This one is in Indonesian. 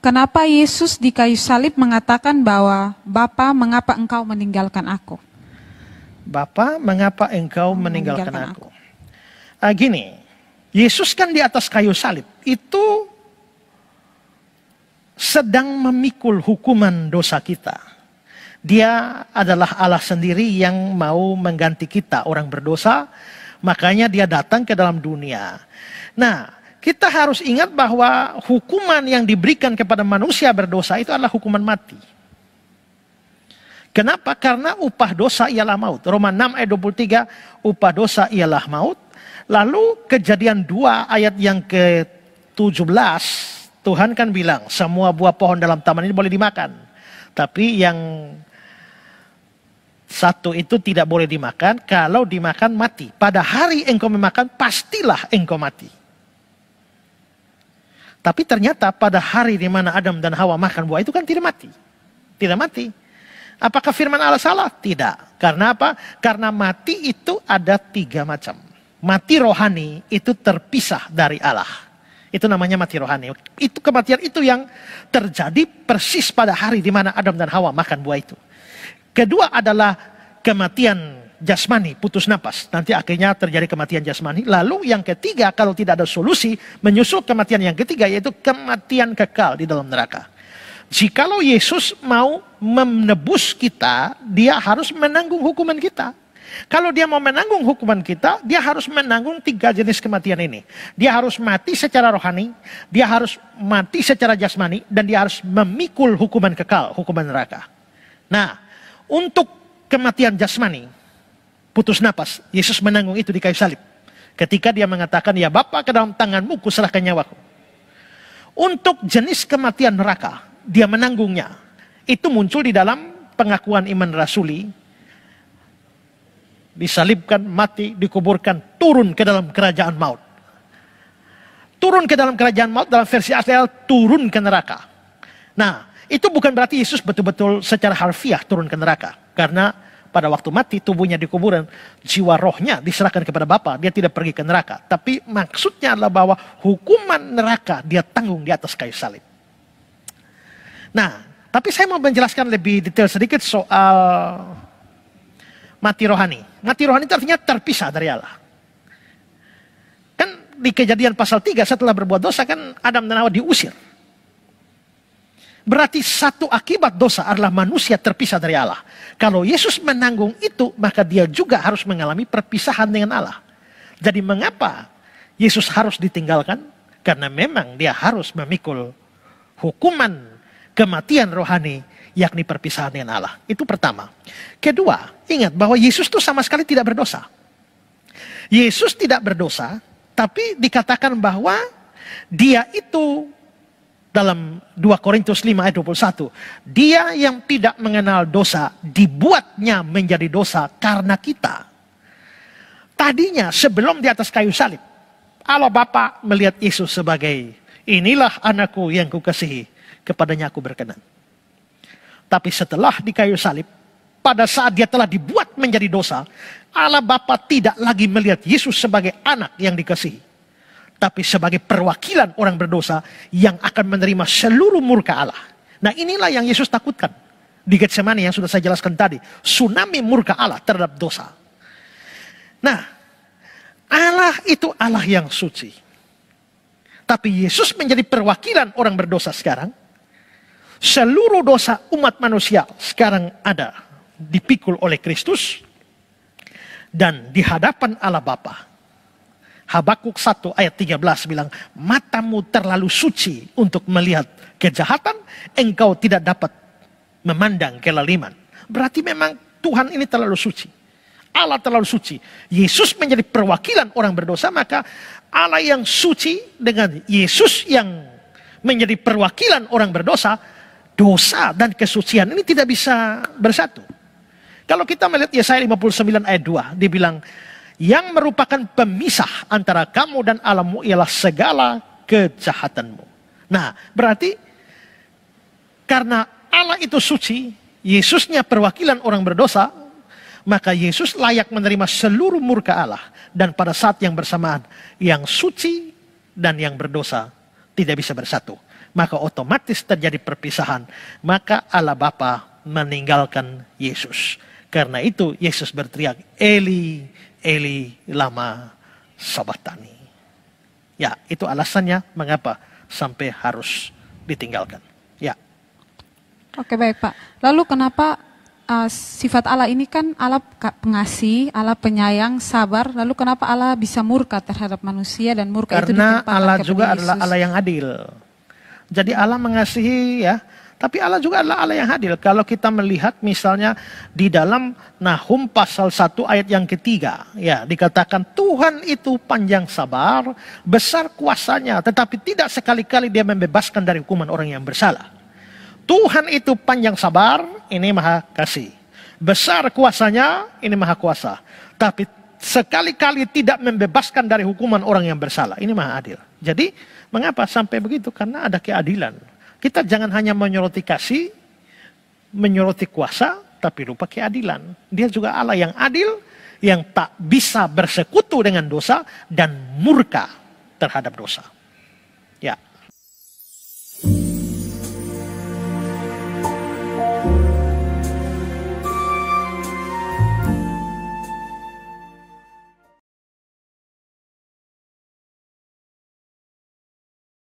Kenapa Yesus di kayu salib mengatakan bahwa Bapa, mengapa engkau meninggalkan aku? Bapa, mengapa engkau meninggalkan aku? Gini, Yesus kan di atas kayu salib itu sedang memikul hukuman dosa kita. Dia adalah Allah sendiri yang mau mengganti kita orang berdosa, makanya dia datang ke dalam dunia. Nah, kita harus ingat bahwa hukuman yang diberikan kepada manusia berdosa itu adalah hukuman mati. Kenapa? Karena upah dosa ialah maut. Roma 6 ayat 23, upah dosa ialah maut. Lalu Kejadian 2 ayat yang ke-17, Tuhan kan bilang, semua buah pohon dalam taman ini boleh dimakan. Tapi yang satu itu tidak boleh dimakan, kalau dimakan mati. Pada hari engkau memakan, pastilah engkau mati. Tapi ternyata pada hari di mana Adam dan Hawa makan buah itu kan tidak mati. Tidak mati. Apakah firman Allah salah? Tidak. Karena apa? Karena mati itu ada 3 macam. Mati rohani itu terpisah dari Allah. Itu namanya mati rohani. Itu kematian itu yang terjadi persis pada hari di mana Adam dan Hawa makan buah itu. Kedua adalah kematian jasmani, putus napas. Nanti akhirnya terjadi kematian jasmani. Lalu yang ketiga, kalau tidak ada solusi, menyusul kematian yang ketiga, yaitu kematian kekal di dalam neraka. Jikalau Yesus mau menebus kita, dia harus menanggung hukuman kita. Kalau dia mau menanggung hukuman kita, dia harus menanggung 3 jenis kematian ini. Dia harus mati secara rohani, dia harus mati secara jasmani, dan dia harus memikul hukuman kekal, hukuman neraka. Nah, untuk kematian jasmani, putus napas, Yesus menanggung itu di kayu salib. Ketika dia mengatakan, ya Bapa, ke dalam tanganmu kuserahkan nyawaku. Untuk jenis kematian neraka, dia menanggungnya. Itu muncul di dalam pengakuan iman rasuli. Disalibkan, mati, dikuburkan, turun ke dalam kerajaan maut. Turun ke dalam kerajaan maut dalam versi asli turun ke neraka. Nah, itu bukan berarti Yesus betul-betul secara harfiah turun ke neraka. Karena pada waktu mati tubuhnya di kuburan, jiwa rohnya diserahkan kepada Bapa, dia tidak pergi ke neraka. Tapi maksudnya adalah bahwa hukuman neraka dia tanggung di atas kayu salib. Nah, tapi saya mau menjelaskan lebih detail sedikit soal mati rohani. Mati rohani itu artinya terpisah dari Allah. Kan di Kejadian pasal 3 setelah berbuat dosa kan Adam dan Hawa diusir. Berarti satu akibat dosa adalah manusia terpisah dari Allah. Kalau Yesus menanggung itu, maka dia juga harus mengalami perpisahan dengan Allah. Jadi mengapa Yesus harus ditinggalkan? Karena memang dia harus memikul hukuman kematian rohani, yakni perpisahan dengan Allah. Itu pertama. Kedua, ingat bahwa Yesus itu sama sekali tidak berdosa. Yesus tidak berdosa, tapi dikatakan bahwa dia itu dalam 2 Korintus 5 ayat 21. Dia yang tidak mengenal dosa, dibuatnya menjadi dosa karena kita. Tadinya sebelum di atas kayu salib, Allah Bapa melihat Yesus sebagai, inilah anakku yang kukasihi, kepadanya aku berkenan. Tapi setelah di kayu salib, pada saat dia telah dibuat menjadi dosa, Allah Bapa tidak lagi melihat Yesus sebagai anak yang dikasihi, tapi sebagai perwakilan orang berdosa yang akan menerima seluruh murka Allah. Nah, inilah yang Yesus takutkan di Getsemani yang sudah saya jelaskan tadi. Tsunami murka Allah terhadap dosa. Nah, Allah itu Allah yang suci. Tapi Yesus menjadi perwakilan orang berdosa sekarang. Seluruh dosa umat manusia sekarang ada dipikul oleh Kristus. Dan di hadapan Allah Bapa. Habakuk 1 ayat 13 bilang, matamu terlalu suci untuk melihat kejahatan, engkau tidak dapat memandang kelaliman. Berarti memang Tuhan ini terlalu suci. Allah terlalu suci. Yesus menjadi perwakilan orang berdosa, maka Allah yang suci dengan Yesus yang menjadi perwakilan orang berdosa, dosa dan kesucian ini tidak bisa bersatu. Kalau kita melihat Yesaya 59 ayat 2, dia bilang, yang merupakan pemisah antara kamu dan Allahmu ialah segala kejahatanmu. Nah, berarti karena Allah itu suci, Yesusnya perwakilan orang berdosa, maka Yesus layak menerima seluruh murka Allah. Dan pada saat yang bersamaan, yang suci dan yang berdosa tidak bisa bersatu. maka otomatis terjadi perpisahan. Maka Allah Bapa meninggalkan Yesus. Karena itu Yesus berteriak, Eli, Eli, lama sabatani. Ya, itu alasannya mengapa sampai harus ditinggalkan. Ya. Oke, baik Pak. Lalu kenapa sifat Allah ini kan Allah pengasih, Allah penyayang, sabar. Lalu kenapa Allah bisa murka terhadap manusia dan murka itu karena ditimpakan Allah kepada juga Yesus. adalah Allah yang adil. Jadi Allah mengasihi ya, tapi Allah juga adalah Allah yang adil. Kalau kita melihat misalnya di dalam Nahum pasal 1 ayat yang ketiga, ya dikatakan Tuhan itu panjang sabar, besar kuasanya, tetapi tidak sekali-kali dia membebaskan dari hukuman orang yang bersalah. Tuhan itu panjang sabar, ini maha kasih. Besar kuasanya, ini maha kuasa. Tapi sekali-kali tidak membebaskan dari hukuman orang yang bersalah, ini maha adil. Jadi mengapa sampai begitu? Karena ada keadilan. Kita jangan hanya menyoroti kasih, menyoroti kuasa, tapi lupa keadilan. Dia juga Allah yang adil, yang tak bisa bersekutu dengan dosa dan murka terhadap dosa. Ya.